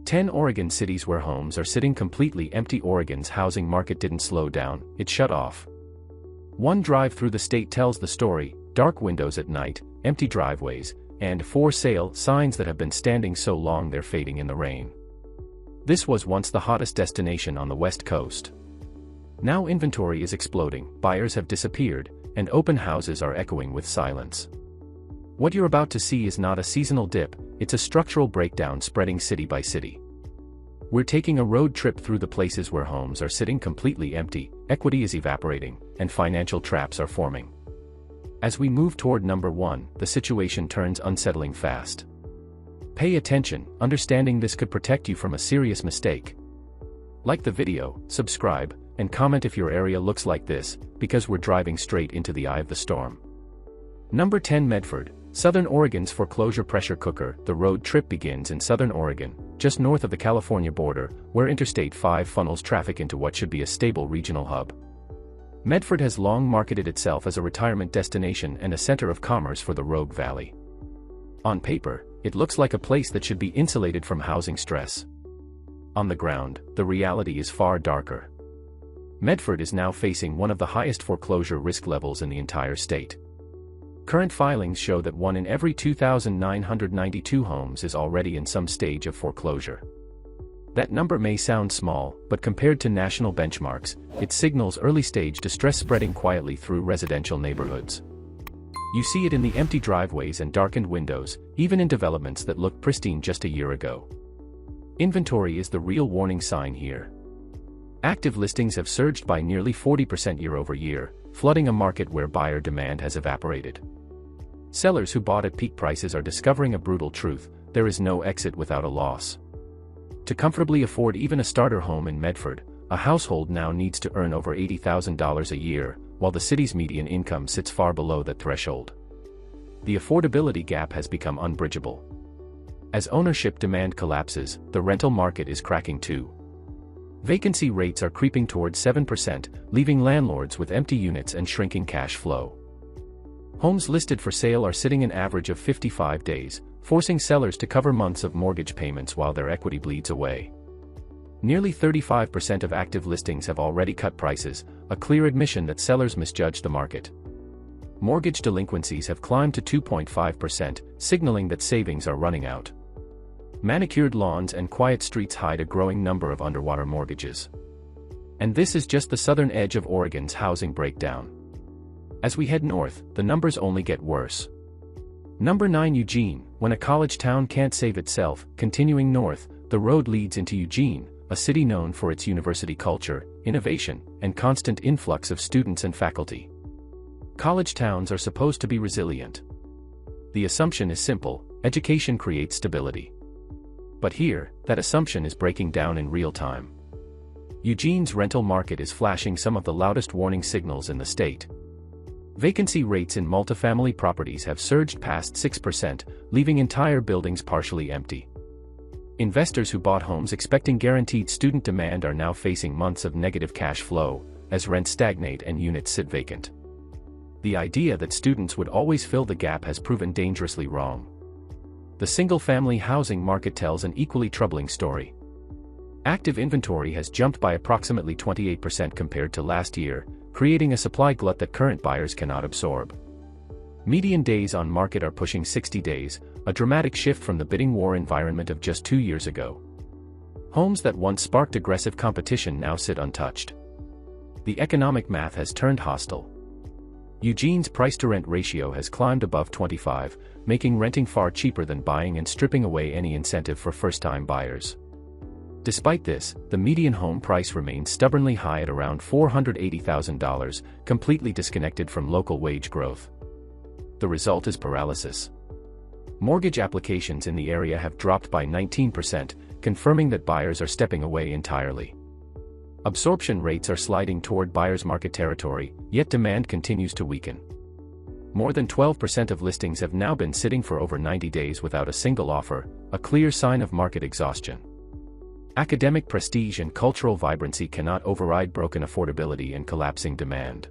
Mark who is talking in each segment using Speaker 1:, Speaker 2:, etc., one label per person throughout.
Speaker 1: 10 Oregon cities where homes are sitting completely empty. Oregon's housing market didn't slow down, it shut off. One drive through the state tells the story: dark windows at night, empty driveways, and for sale signs that have been standing so long they're fading in the rain. This was once the hottest destination on the West Coast. Now inventory is exploding, buyers have disappeared, and open houses are echoing with silence. What you're about to see is not a seasonal dip, it's a structural breakdown spreading city by city. We're taking a road trip through the places where homes are sitting completely empty, equity is evaporating, and financial traps are forming. As we move toward number 1, the situation turns unsettling fast. Pay attention, understanding this could protect you from a serious mistake. Like the video, subscribe, and comment if your area looks like this, because we're driving straight into the eye of the storm. Number 10, Medford, Southern Oregon's foreclosure pressure cooker. The road trip begins in Southern Oregon, just north of the California border, where Interstate 5 funnels traffic into what should be a stable regional hub. Medford has long marketed itself as a retirement destination and a center of commerce for the Rogue Valley. On paper, it looks like a place that should be insulated from housing stress. On the ground, the reality is far darker. Medford is now facing one of the highest foreclosure risk levels in the entire state. Current filings show that 1 in every 2,992 homes is already in some stage of foreclosure. That number may sound small, but compared to national benchmarks, it signals early-stage distress spreading quietly through residential neighborhoods. You see it in the empty driveways and darkened windows, even in developments that looked pristine just a year ago. Inventory is the real warning sign here. Active listings have surged by nearly 40% year-over-year, flooding a market where buyer demand has evaporated. Sellers who bought at peak prices are discovering a brutal truth: there is no exit without a loss. To comfortably afford even a starter home in Medford, a household now needs to earn over $80,000 a year, while the city's median income sits far below that threshold. The affordability gap has become unbridgeable. As ownership demand collapses, the rental market is cracking too. Vacancy rates are creeping towards 7%, leaving landlords with empty units and shrinking cash flow. Homes listed for sale are sitting an average of 55 days, forcing sellers to cover months of mortgage payments while their equity bleeds away. Nearly 35% of active listings have already cut prices, a clear admission that sellers misjudged the market. Mortgage delinquencies have climbed to 2.5%, signaling that savings are running out. Manicured lawns and quiet streets hide a growing number of underwater mortgages. And this is just the southern edge of Oregon's housing breakdown. As we head north, the numbers only get worse. Number 9, Eugene. When a college town can't save itself, continuing north, the road leads into Eugene, a city known for its university culture, innovation, and constant influx of students and faculty. College towns are supposed to be resilient. The assumption is simple: education creates stability. But here, that assumption is breaking down in real time. Eugene's rental market is flashing some of the loudest warning signals in the state. Vacancy rates in multifamily properties have surged past 6%, leaving entire buildings partially empty. Investors who bought homes expecting guaranteed student demand are now facing months of negative cash flow, as rents stagnate and units sit vacant. The idea that students would always fill the gap has proven dangerously wrong. The single-family housing market tells an equally troubling story. Active inventory has jumped by approximately 28% compared to last year, creating a supply glut that current buyers cannot absorb. Median days on market are pushing 60 days, a dramatic shift from the bidding war environment of just 2 years ago. Homes that once sparked aggressive competition now sit untouched. The economic math has turned hostile. Eugene's price-to-rent ratio has climbed above 25, making renting far cheaper than buying and stripping away any incentive for first-time buyers. Despite this, the median home price remains stubbornly high at around $480,000, completely disconnected from local wage growth. The result is paralysis. Mortgage applications in the area have dropped by 19%, confirming that buyers are stepping away entirely. Absorption rates are sliding toward buyer's market territory, yet demand continues to weaken. More than 12% of listings have now been sitting for over 90 days without a single offer, a clear sign of market exhaustion. Academic prestige and cultural vibrancy cannot override broken affordability and collapsing demand.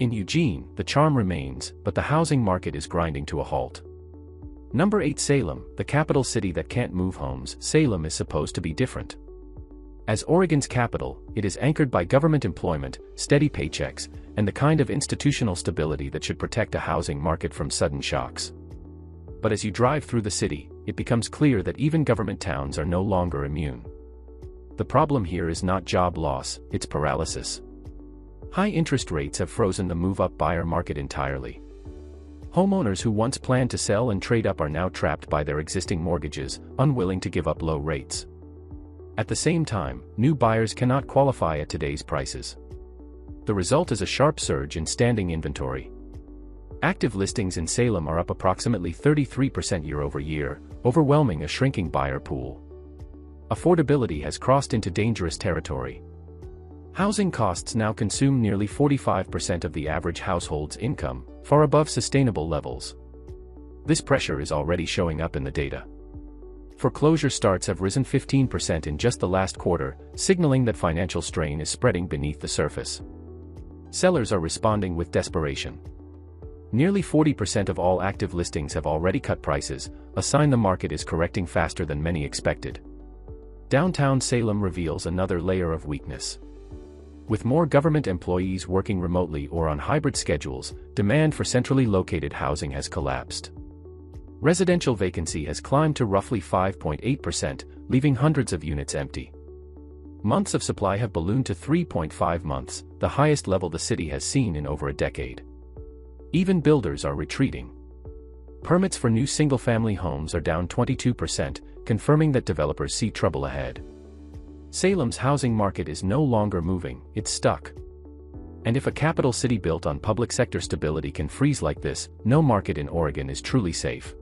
Speaker 1: In Eugene, the charm remains, but the housing market is grinding to a halt. Number 8. Salem, the capital city that can't move homes. Salem is supposed to be different. As Oregon's capital, it is anchored by government employment, steady paychecks, and the kind of institutional stability that should protect a housing market from sudden shocks. But as you drive through the city, it becomes clear that even government towns are no longer immune. The problem here is not job loss, it's paralysis. High interest rates have frozen the move-up buyer market entirely. Homeowners who once planned to sell and trade up are now trapped by their existing mortgages, unwilling to give up low rates. At the same time, new buyers cannot qualify at today's prices. The result is a sharp surge in standing inventory. Active listings in Salem are up approximately 33% year-over-year, overwhelming a shrinking buyer pool. Affordability has crossed into dangerous territory. Housing costs now consume nearly 45% of the average household's income, far above sustainable levels. This pressure is already showing up in the data. Foreclosure starts have risen 15% in just the last quarter, signaling that financial strain is spreading beneath the surface. Sellers are responding with desperation. Nearly 40% of all active listings have already cut prices, a sign the market is correcting faster than many expected. Downtown Salem reveals another layer of weakness. With more government employees working remotely or on hybrid schedules, demand for centrally located housing has collapsed. Residential vacancy has climbed to roughly 5.8%, leaving hundreds of units empty. Months of supply have ballooned to 3.5 months, the highest level the city has seen in over a decade. Even builders are retreating. Permits for new single-family homes are down 22%, confirming that developers see trouble ahead. Salem's housing market is no longer moving, it's stuck. And if a capital city built on public sector stability can freeze like this, no market in Oregon is truly safe.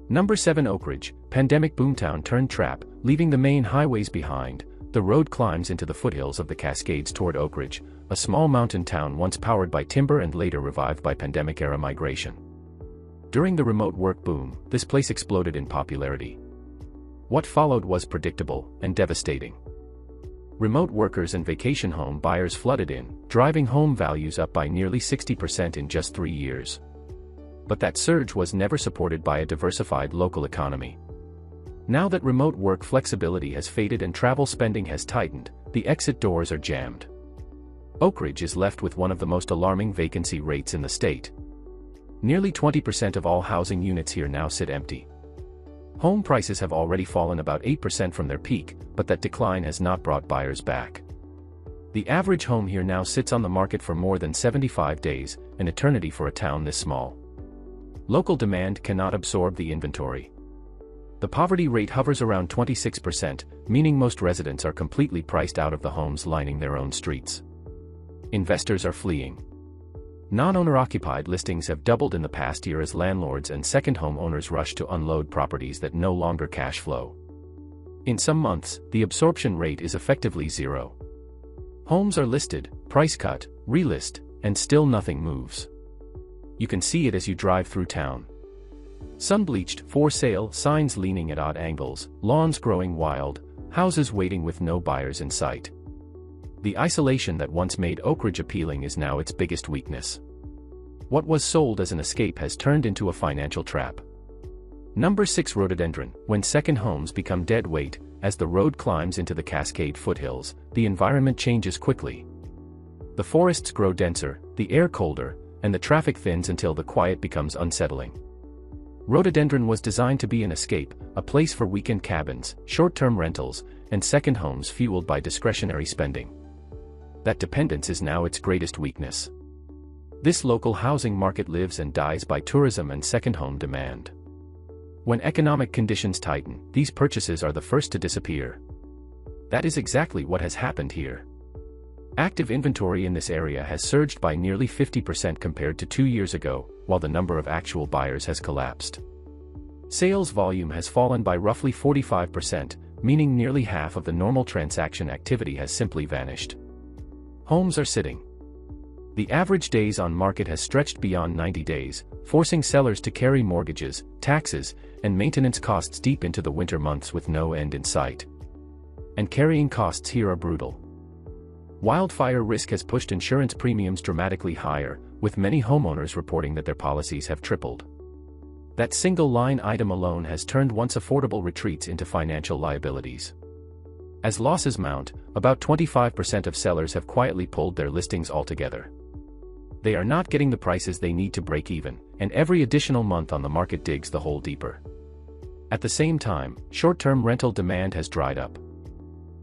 Speaker 1: Number 7. Oak Ridge, pandemic boomtown turned trap, leaving the main highways behind. The road climbs into the foothills of the Cascades toward Oak Ridge, a small mountain town once powered by timber and later revived by pandemic-era migration. During the remote work boom, this place exploded in popularity. What followed was predictable and devastating. Remote workers and vacation home buyers flooded in, driving home values up by nearly 60% in just 3 years. But that surge was never supported by a diversified local economy. Now that remote work flexibility has faded and travel spending has tightened, the exit doors are jammed. Oak Ridge is left with one of the most alarming vacancy rates in the state. Nearly 20% of all housing units here now sit empty. Home prices have already fallen about 8% from their peak, but that decline has not brought buyers back. The average home here now sits on the market for more than 75 days, an eternity for a town this small. Local demand cannot absorb the inventory. The poverty rate hovers around 26%, meaning most residents are completely priced out of the homes lining their own streets. Investors are fleeing. Non-owner-occupied listings have doubled in the past year as landlords and second home owners rush to unload properties that no longer cash flow. In some months, the absorption rate is effectively zero. Homes are listed, price cut, relist, and still nothing moves. You can see it as you drive through town. Sun-bleached, for sale, signs leaning at odd angles, lawns growing wild, houses waiting with no buyers in sight. The isolation that once made Oak Ridge appealing is now its biggest weakness. What was sold as an escape has turned into a financial trap. Number 6. Rhododendron, when second homes become dead weight. As the road climbs into the Cascade foothills, the environment changes quickly. The forests grow denser, the air colder, and the traffic thins until the quiet becomes unsettling. Rhododendron was designed to be an escape, a place for weekend cabins, short-term rentals, and second homes fueled by discretionary spending. That dependence is now its greatest weakness. This local housing market lives and dies by tourism and second home demand. When economic conditions tighten, these purchases are the first to disappear. That is exactly what has happened here. Active inventory in this area has surged by nearly 50% compared to 2 years ago, while the number of actual buyers has collapsed. Sales volume has fallen by roughly 45%, meaning nearly half of the normal transaction activity has simply vanished. Homes are sitting. The average days on market has stretched beyond 90 days, forcing sellers to carry mortgages, taxes, and maintenance costs deep into the winter months with no end in sight. And carrying costs here are brutal. Wildfire risk has pushed insurance premiums dramatically higher, with many homeowners reporting that their policies have tripled. That single line item alone has turned once affordable retreats into financial liabilities. As losses mount, about 25% of sellers have quietly pulled their listings altogether. They are not getting the prices they need to break even, and every additional month on the market digs the hole deeper. At the same time, short-term rental demand has dried up.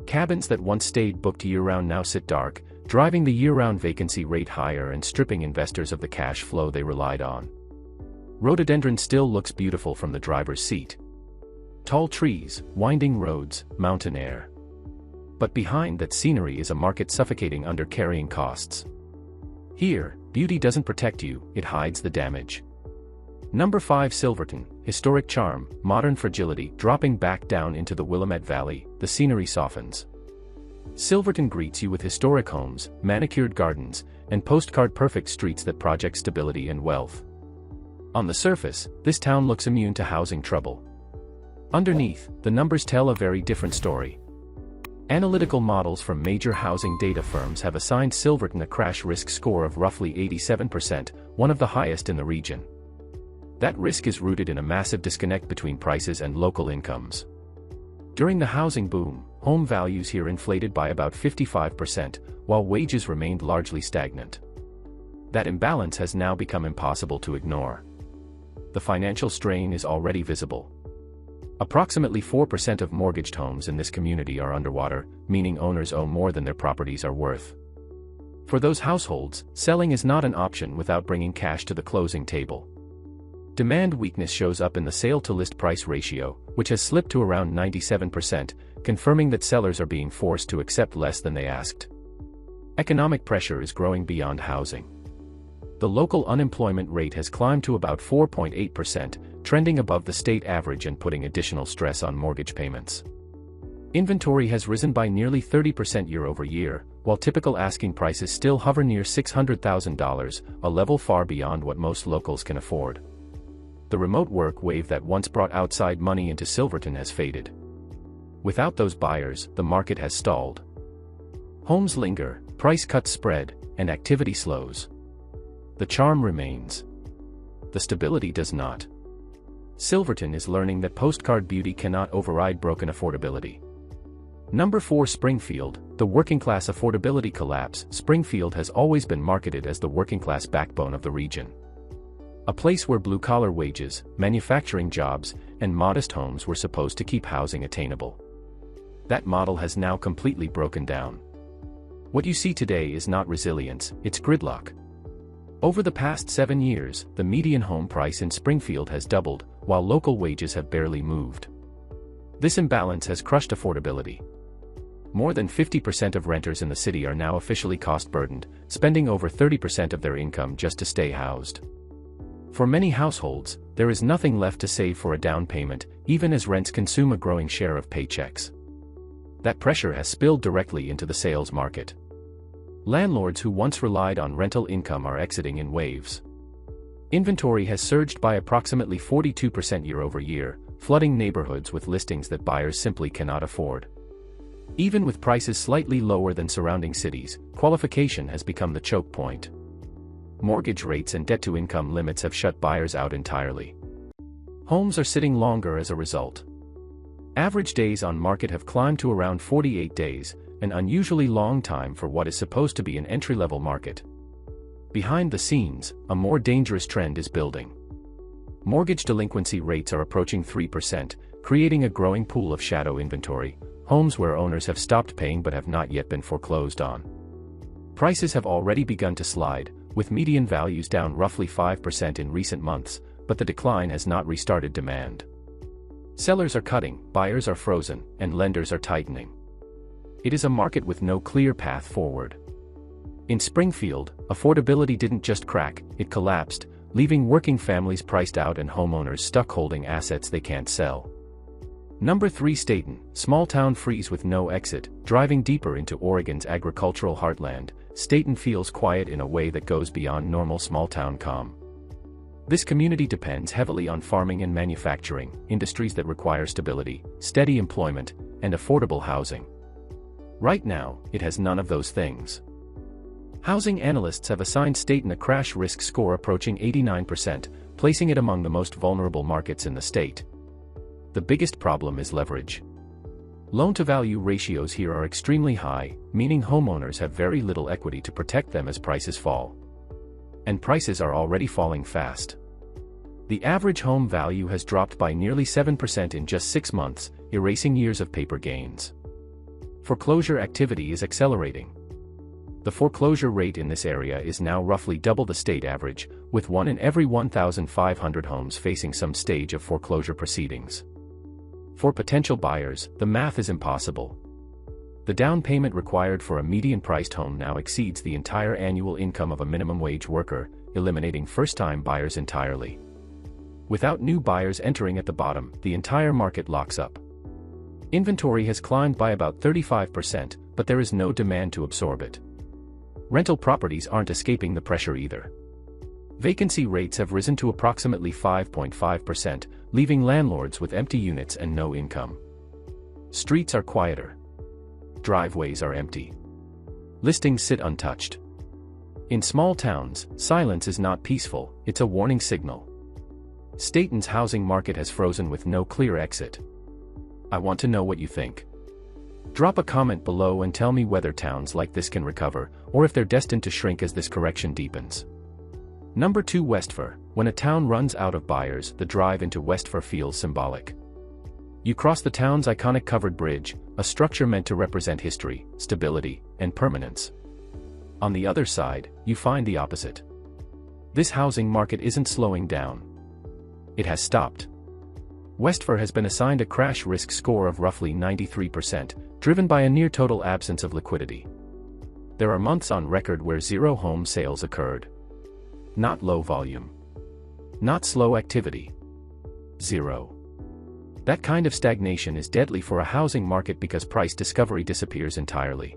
Speaker 1: Cabins that once stayed booked year-round now sit dark, driving the year-round vacancy rate higher and stripping investors of the cash flow they relied on. Rhododendron still looks beautiful from the driver's seat. Tall trees, winding roads, mountain air. But behind that scenery is a market suffocating under carrying costs. Here, beauty doesn't protect you, it hides the damage. Number 5 Silverton, historic charm, modern fragility. Dropping back down into the Willamette Valley, the scenery softens. Silverton greets you with historic homes, manicured gardens, and postcard-perfect streets that project stability and wealth. On the surface, this town looks immune to housing trouble. Underneath, the numbers tell a very different story. Analytical models from major housing data firms have assigned Silverton a crash risk score of roughly 87%, one of the highest in the region. That risk is rooted in a massive disconnect between prices and local incomes. During the housing boom, home values here inflated by about 55%, while wages remained largely stagnant. That imbalance has now become impossible to ignore. The financial strain is already visible. Approximately 4% of mortgaged homes in this community are underwater, meaning owners owe more than their properties are worth. For those households, selling is not an option without bringing cash to the closing table. Demand weakness shows up in the sale-to-list price ratio, which has slipped to around 97%, confirming that sellers are being forced to accept less than they asked. Economic pressure is growing beyond housing. The local unemployment rate has climbed to about 4.8%, trending above the state average and putting additional stress on mortgage payments. Inventory has risen by nearly 30% year-over-year, while typical asking prices still hover near $600,000, a level far beyond what most locals can afford. The remote work wave that once brought outside money into Silverton has faded. Without those buyers, the market has stalled. Homes linger, price cuts spread, and activity slows. The charm remains. The stability does not. Silverton is learning that postcard beauty cannot override broken affordability. Number 4 Springfield, the working-class affordability collapse. Springfield has always been marketed as the working-class backbone of the region. A place where blue-collar wages, manufacturing jobs, and modest homes were supposed to keep housing attainable. That model has now completely broken down. What you see today is not resilience, it's gridlock. Over the past 7 years, the median home price in Springfield has doubled, while local wages have barely moved. This imbalance has crushed affordability. More than 50% of renters in the city are now officially cost-burdened, spending over 30% of their income just to stay housed. For many households, there is nothing left to save for a down payment, even as rents consume a growing share of paychecks. That pressure has spilled directly into the sales market. Landlords who once relied on rental income are exiting in waves. Inventory has surged by approximately 42% year-over-year, flooding neighborhoods with listings that buyers simply cannot afford. Even with prices slightly lower than surrounding cities, qualification has become the choke point. Mortgage rates and debt-to-income limits have shut buyers out entirely. Homes are sitting longer as a result. Average days on market have climbed to around 48 days, an unusually long time for what is supposed to be an entry-level market. Behind the scenes, a more dangerous trend is building. Mortgage delinquency rates are approaching 3%, creating a growing pool of shadow inventory, homes where owners have stopped paying but have not yet been foreclosed on. Prices have already begun to slide, with median values down roughly 5% in recent months, but the decline has not restarted demand. Sellers are cutting, buyers are frozen, and lenders are tightening. It is a market with no clear path forward. In Springfield, affordability didn't just crack, it collapsed, leaving working families priced out and homeowners stuck holding assets they can't sell. Number 3 Staten, small town freeze with no exit. Driving deeper into Oregon's agricultural heartland, Staten feels quiet in a way that goes beyond normal small town calm. This community depends heavily on farming and manufacturing, industries that require stability, steady employment, and affordable housing. Right now, it has none of those things. Housing analysts have assigned Staten a crash risk score approaching 89%, placing it among the most vulnerable markets in the state. The biggest problem is leverage. Loan-to-value ratios here are extremely high, meaning homeowners have very little equity to protect them as prices fall. And prices are already falling fast. The average home value has dropped by nearly 7% in just 6 months, erasing years of paper gains. Foreclosure activity is accelerating. The foreclosure rate in this area is now roughly double the state average, with 1 in every 1,500 homes facing some stage of foreclosure proceedings. For potential buyers, the math is impossible. The down payment required for a median-priced home now exceeds the entire annual income of a minimum wage worker, eliminating first-time buyers entirely. Without new buyers entering at the bottom, the entire market locks up. Inventory has climbed by about 35%, but there is no demand to absorb it. Rental properties aren't escaping the pressure either. Vacancy rates have risen to approximately 5.5%, leaving landlords with empty units and no income. Streets are quieter. Driveways are empty. Listings sit untouched. In small towns, silence is not peaceful, it's a warning signal. Staten's housing market has frozen with no clear exit. I want to know what you think. Drop a comment below and tell me whether towns like this can recover, or if they're destined to shrink as this correction deepens. Number 2. Westfor. When a town runs out of buyers, the drive into Westfor feels symbolic. You cross the town's iconic covered bridge, a structure meant to represent history, stability, and permanence. On the other side, you find the opposite. This housing market isn't slowing down. It has stopped. Westfor has been assigned a crash risk score of roughly 93%, driven by a near-total absence of liquidity. There are months on record where 0 home sales occurred. Not low volume. Not slow activity. 0. That kind of stagnation is deadly for a housing market because price discovery disappears entirely.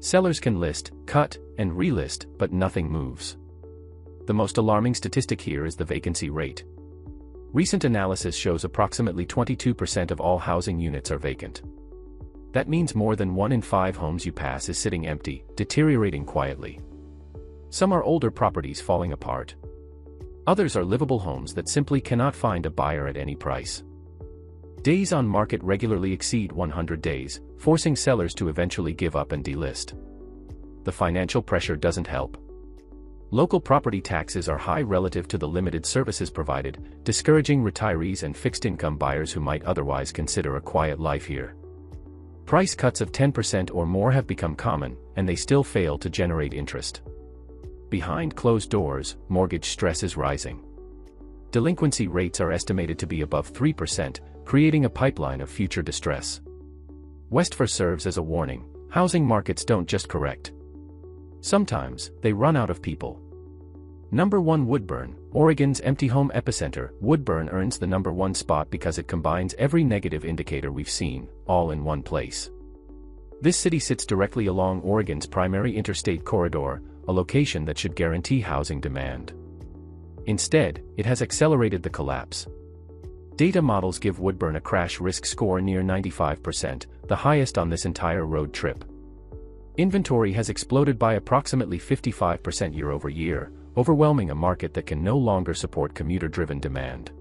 Speaker 1: Sellers can list, cut, and relist, but nothing moves. The most alarming statistic here is the vacancy rate. Recent analysis shows approximately 22% of all housing units are vacant. That means more than 1 in 5 homes you pass is sitting empty, deteriorating quietly. Some are older properties falling apart. Others are livable homes that simply cannot find a buyer at any price. Days on market regularly exceed 100 days, forcing sellers to eventually give up and delist. The financial pressure doesn't help. Local property taxes are high relative to the limited services provided, discouraging retirees and fixed-income buyers who might otherwise consider a quiet life here. Price cuts of 10% or more have become common, and they still fail to generate interest. Behind closed doors, mortgage stress is rising. Delinquency rates are estimated to be above 3%, creating a pipeline of future distress. Westfor serves as a warning: housing markets don't just correct. Sometimes, they run out of people. Number 1. Woodburn, Oregon's empty home epicenter. Woodburn earns the number 1 spot because it combines every negative indicator we've seen, all in one place. This city sits directly along Oregon's primary interstate corridor, a location that should guarantee housing demand. Instead, it has accelerated the collapse. Data models give Woodburn a crash risk score near 95%, the highest on this entire road trip. Inventory has exploded by approximately 55% year-over-year, overwhelming a market that can no longer support commuter-driven demand.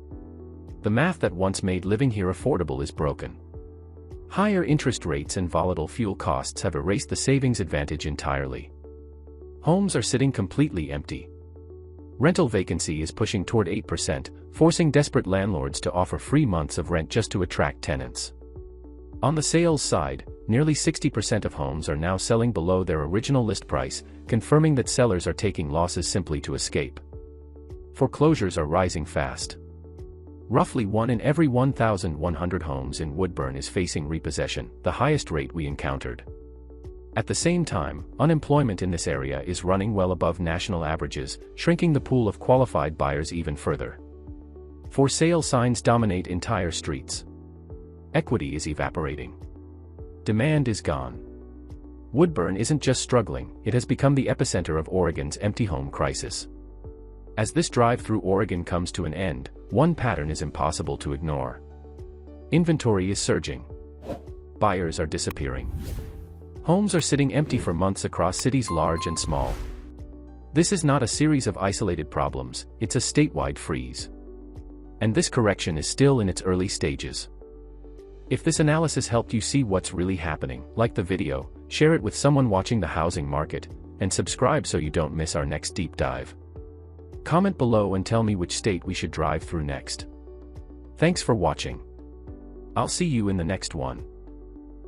Speaker 1: The math that once made living here affordable is broken. Higher interest rates and volatile fuel costs have erased the savings advantage entirely. Homes are sitting completely empty. Rental vacancy is pushing toward 8%, forcing desperate landlords to offer free months of rent just to attract tenants. On the sales side, nearly 60% of homes are now selling below their original list price, confirming that sellers are taking losses simply to escape. Foreclosures are rising fast. Roughly 1 in every 1,100 homes in Woodburn is facing repossession, the highest rate we encountered. At the same time, unemployment in this area is running well above national averages, shrinking the pool of qualified buyers even further. For sale signs dominate entire streets. Equity is evaporating. Demand is gone. Woodburn isn't just struggling, it has become the epicenter of Oregon's empty home crisis. As this drive through Oregon comes to an end, one pattern is impossible to ignore. Inventory is surging. Buyers are disappearing. Homes are sitting empty for months across cities large and small. This is not a series of isolated problems, it's a statewide freeze. And this correction is still in its early stages. If this analysis helped you see what's really happening, like the video, share it with someone watching the housing market, and subscribe so you don't miss our next deep dive. Comment below and tell me which state we should drive through next. Thanks for watching. I'll see you in the next one.